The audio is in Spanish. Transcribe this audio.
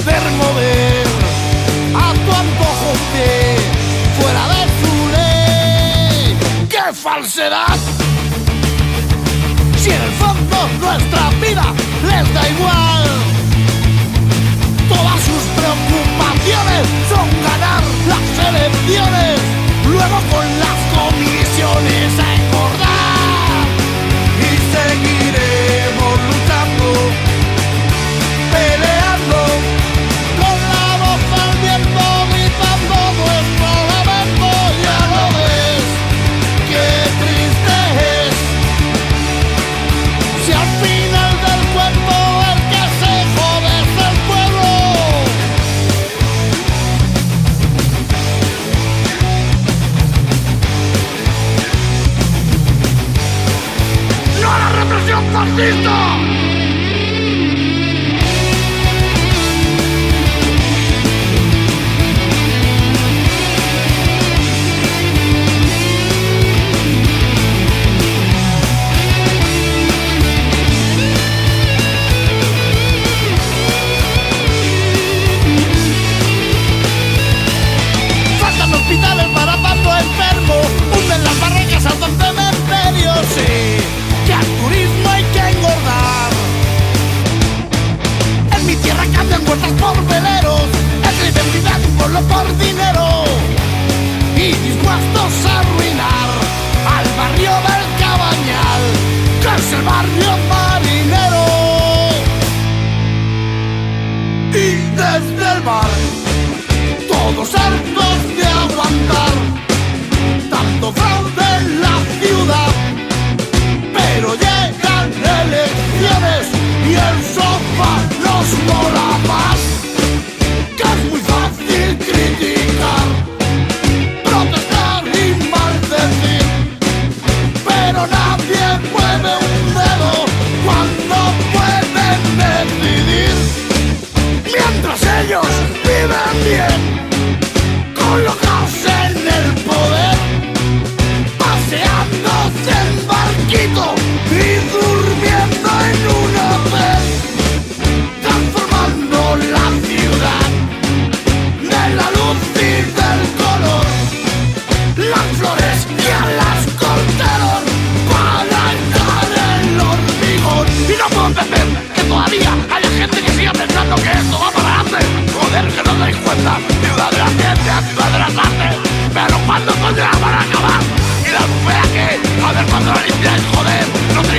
poder mover a tu antojo usted fuera de su ley. ¡Qué falsedad! Si en el fondo nuestra vida les da igual, todas sus preocupaciones son ganar las elecciones, luego con las comisiones a engordar. Y seguiremos luchando, peleando, con la voz al viento, gritando nuestro lamento. Ya lo ves, qué triste es, si al final del cuento el que se jode es el pueblo. ¡No a la represión fascista! Faltan hospitales para tanto enfermo, hunden las barracas hasta el cementerio, sí, que al turismo hay que engordar. En mi tierra cambian huertas por veleros, entre identidad y pueblo por dinero, y dispuestos a arruinar al barrio del Cabañal, que es el barrio marinero. Y desde el bar, todos hartos de aguantar tanto fraude en la ciudad, pero llegan elecciones y el sofá nos mola más. Que es muy fácil criticar, protestar y maldecir, pero nadie mueve un dedo cuando pueden decidir. Mientras ellos viven bien, colocados en el poder, paseándose en barquito y durmiendo en un hotel, transformando la ciudad de la luz y del color, las flores y a las cortaron para entrar el hormigón. Y no puedo entender que todavía haya gente que siga pensando que esto va para adelante. Joder, que no os dais cuenta, ciudad de la ciencia, ciudad de las artes, pero ¿cuándo coño van a acabar? ¿Y la bufea qué? A ver cuándo la limpiáis, joder, no te